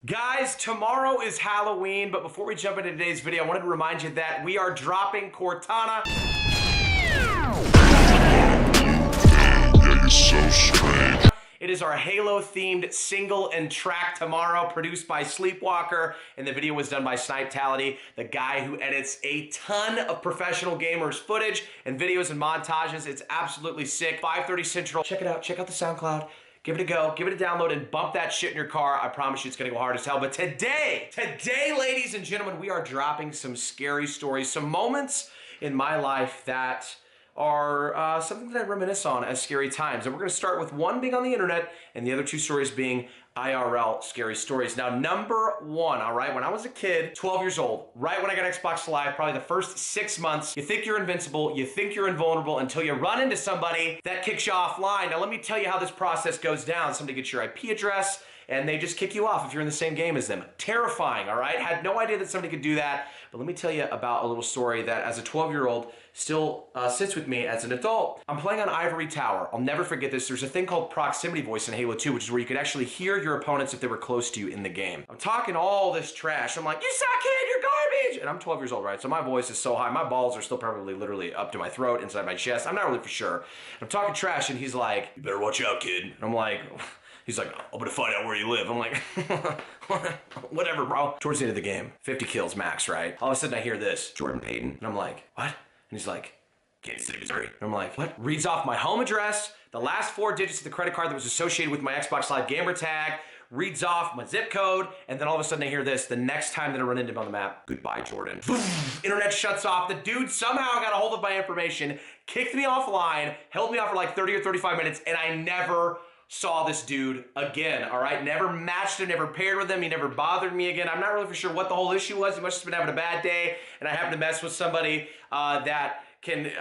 Guys, tomorrow is Halloween, but before we jump into today's video, I wanted to remind you that we are dropping Cortana. You're so strange. It is our Halo-themed single and track tomorrow, produced by Sleepwalker, and the video was done by Snipetality, the guy who edits a ton of professional gamers footage and videos and montages. It's absolutely sick. 5:30 Central. Check it out. Check out the SoundCloud. Give it a go, give it a download, and bump that shit in your car. I promise you it's gonna go hard as hell. But today, ladies and gentlemen, we are dropping some scary stories, some moments in my life that are something that I reminisce on as scary times. And we're gonna start with one being on the internet and the other two stories being IRL scary stories. Now, number one, all right, when I was a kid, 12 years old, right when I got Xbox Live, probably the first 6 months, you think you're invincible, you think you're invulnerable until you run into somebody that kicks you offline. Now, let me tell you how this process goes down. Somebody gets your IP address, and they just kick you off if you're in the same game as them. Terrifying, all right? Had no idea that somebody could do that, but let me tell you about a little story that as a 12-year-old still sits with me as an adult. I'm playing on Ivory Tower. I'll never forget this. There's a thing called proximity voice in Halo 2, which is where you could actually hear your opponents if they were close to you in the game. I'm talking all this trash. I'm like, you suck, kid, you're garbage! And I'm 12 years old, right? So my voice is so high. My balls are still probably literally up to my throat, inside my chest. I'm not really for sure. I'm talking trash, and he's like, you better watch out, kid. And I'm like, he's like, I'm gonna find out where you live. I'm like, whatever, bro. Towards the end of the game, 50 kills max, right? All of a sudden I hear this, Jordan Payton. And I'm like, what? And he's like, Kansas City, Missouri. And I'm like, what? Reads off my home address, the last 4 digits of the credit card that was associated with my Xbox Live gamer tag, reads off my zip code, and then all of a sudden I hear this, the next time that I run into him on the map, goodbye, Jordan. Boom. Internet shuts off. The dude somehow got a hold of my information, kicked me offline, held me off for like 30 or 35 minutes, and I never saw this dude again, all right? Never matched him, never paired with him, he never bothered me again. I'm not really for sure what the whole issue was. He must have been having a bad day, and I happened to mess with somebody that can,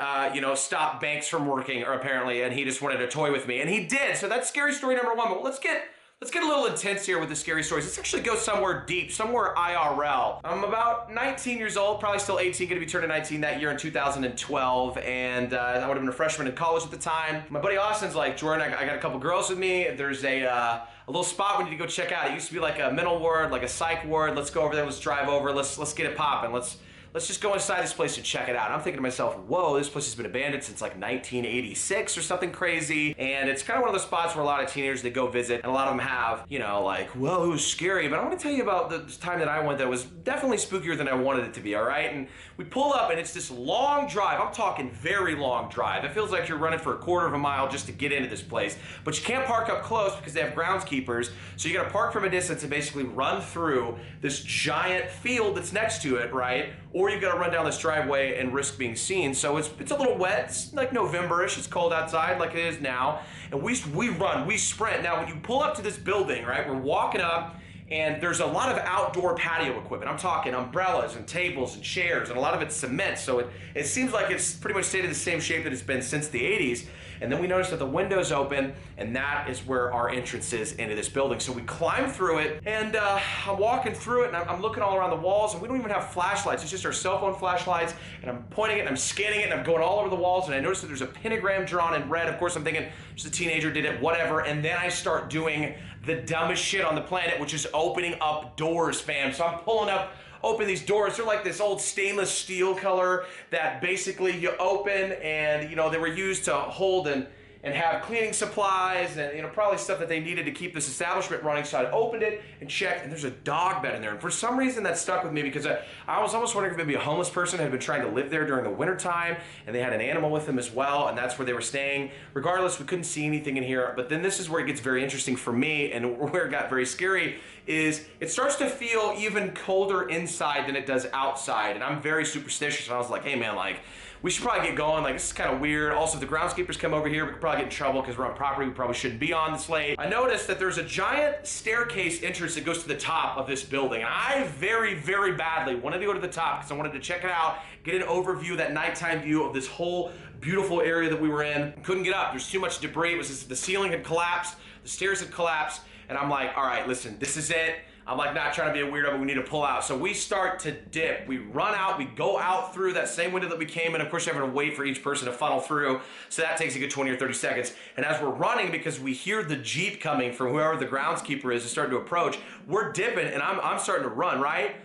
stop banks from working, or apparently, and he just wanted to toy with me, and he did. So that's scary story number one, but let's get a little intense here with the scary stories. Let's actually go somewhere deep, somewhere IRL. I'm about 19 years old, probably still 18, gonna be turning 19 that year in 2012, and I would have been a freshman in college at the time. My buddy Austin's like, Jordan, I got a couple girls with me. There's a little spot we need to go check out. It used to be like a mental ward, like a psych ward. Let's go over there, let's drive over, let's get it popping. Let's just go inside this place and check it out. And I'm thinking to myself, whoa, this place has been abandoned since like 1986 or something crazy. And it's kind of one of those spots where a lot of teenagers, they go visit, and a lot of them have, like, well, it was scary. But I want to tell you about the time that I went that was definitely spookier than I wanted it to be, all right? And we pull up, and it's this long drive. I'm talking very long drive. It feels like you're running for a quarter of a mile just to get into this place. But you can't park up close because they have groundskeepers. So you got to park from a distance and basically run through this giant field that's next to it, right? Or you've got to run down this driveway and risk being seen. So it's a little wet. It's like November-ish. It's cold outside like it is now. And we run, we sprint. Now, when you pull up to this building, right, we're walking up, and there's a lot of outdoor patio equipment. I'm talking umbrellas and tables and chairs, and a lot of it's cement. So it seems like it's pretty much stayed in the same shape that it's been since the 80s. And then we notice that the window's open, and that is where our entrance is into this building. So we climb through it, and I'm walking through it, and I'm looking all around the walls, and we don't even have flashlights. It's just our cell phone flashlights, and I'm pointing it, and I'm scanning it, and I'm going all over the walls, and I notice that there's a pentagram drawn in red. Of course, I'm thinking, just a teenager did it, whatever. And then I start doing the dumbest shit on the planet, which is opening up doors, fam. So I'm pulling up, open these doors. They're like this old stainless steel color that basically you open, and they were used to hold and have cleaning supplies and probably stuff that they needed to keep this establishment running. So I opened it and checked, and there's a dog bed in there. And for some reason that stuck with me, because I was almost wondering if maybe a homeless person had been trying to live there during the winter time, and they had an animal with them as well, and that's where they were staying. Regardless, we couldn't see anything in here. But then this is where it gets very interesting for me, and where it got very scary is it starts to feel even colder inside than it does outside. And I'm very superstitious, and I was like, hey man, like, we should probably get going. Like, this is kind of weird. Also, if the groundskeepers come over here, we could probably get in trouble because we're on property we probably shouldn't be on this late. I noticed that there's a giant staircase entrance that goes to the top of this building. And I very, very badly wanted to go to the top because I wanted to check it out, get an overview, that nighttime view of this whole beautiful area that we were in. Couldn't get up. There's too much debris. It was just, the ceiling had collapsed, the stairs had collapsed, and I'm like, all right, listen, this is it. I'm like not trying to be a weirdo, but we need to pull out. So we start to dip. We run out, we go out through that same window that we came in. Of course, you have to wait for each person to funnel through. So that takes a good 20 or 30 seconds. And as we're running, because we hear the Jeep coming from whoever the groundskeeper is starting to approach, we're dipping and I'm starting to run, right?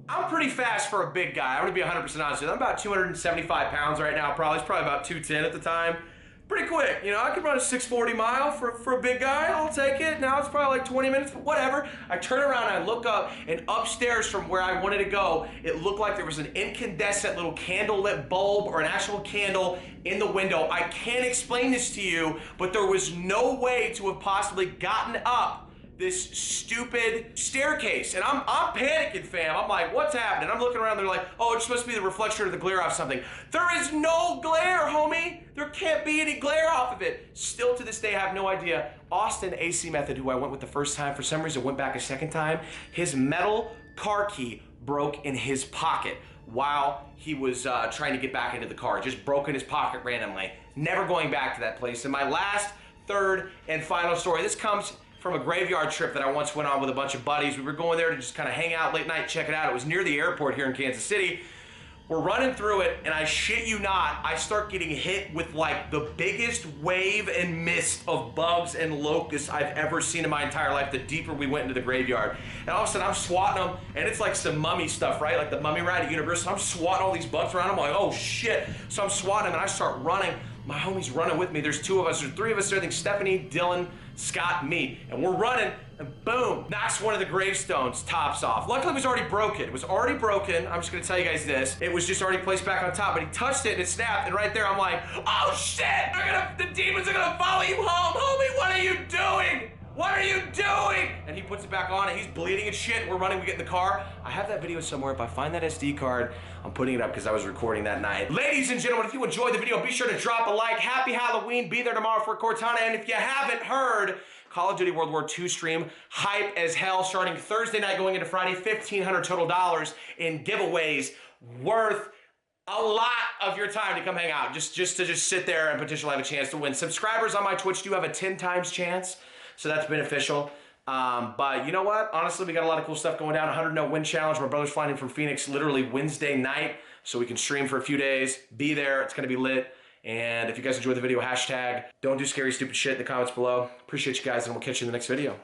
I'm pretty fast for a big guy. I'm gonna be 100% honest with you. I'm about 275 pounds right now, probably. It's probably about 210 at the time. Pretty quick, you know, I could run a 640 mile for a big guy. I'll take it. Now it's probably like 20 minutes, but whatever. I turn around and I look up, and upstairs from where I wanted to go, it looked like there was an incandescent little candlelit bulb or an actual candle in the window. I can't explain this to you, but there was no way to have possibly gotten up this stupid staircase. And I'm panicking, fam. I'm like, what's happening? I'm looking around, they're like, oh, it's supposed to be the reflection of the glare off something. There is no glare, homie. There can't be any glare off of it. Still to this day, I have no idea. Austin AC Method, who I went with the first time, for some reason went back a second time. His metal car key broke in his pocket while he was trying to get back into the car. Just broke in his pocket randomly. Never going back to that place. And my last, third, and final story, this comes from a graveyard trip that I once went on with a bunch of buddies. We were going there to just kind of hang out late night, check it out. It was near the airport here in Kansas City. We're running through it, and I shit you not, I start getting hit with like the biggest wave and mist of bugs and locusts I've ever seen in my entire life, the deeper we went into the graveyard. And all of a sudden I'm swatting them, and it's like some mummy stuff, right? Like the mummy ride at Universal. I'm swatting all these bugs around. I'm like, oh shit. So I'm swatting them, and I start running. My homie's running with me. There's two of us, there's three of us there. I think Stephanie, Dylan, Scott, and me. And we're running, and boom, knocks one of the gravestones tops off. Luckily, it was already broken. It was already broken. I'm just gonna tell you guys this. It was just already placed back on top, but he touched it and it snapped, and right there I'm like, oh shit, the demons are gonna follow you home, homie, what are you doing? What are you doing? And he puts it back on, and he's bleeding and shit. We're running, we get in the car. I have that video somewhere. If I find that SD card, I'm putting it up because I was recording that night. Ladies and gentlemen, if you enjoyed the video, be sure to drop a like. Happy Halloween. Be there tomorrow for Cortana. And if you haven't heard, Call of Duty World War II stream, hype as hell, starting Thursday night going into Friday, $1,500 total in giveaways, worth a lot of your time to come hang out. Just to sit there and potentially have a chance to win. Subscribers on my Twitch do have a 10 times chance, so that's beneficial. But you know what? Honestly, we got a lot of cool stuff going down. 100 no win challenge. My brother's flying in from Phoenix literally Wednesday night, so we can stream for a few days. Be there. It's going to be lit. And if you guys enjoyed the video, hashtag don't do scary, stupid shit in the comments below. Appreciate you guys, and we'll catch you in the next video.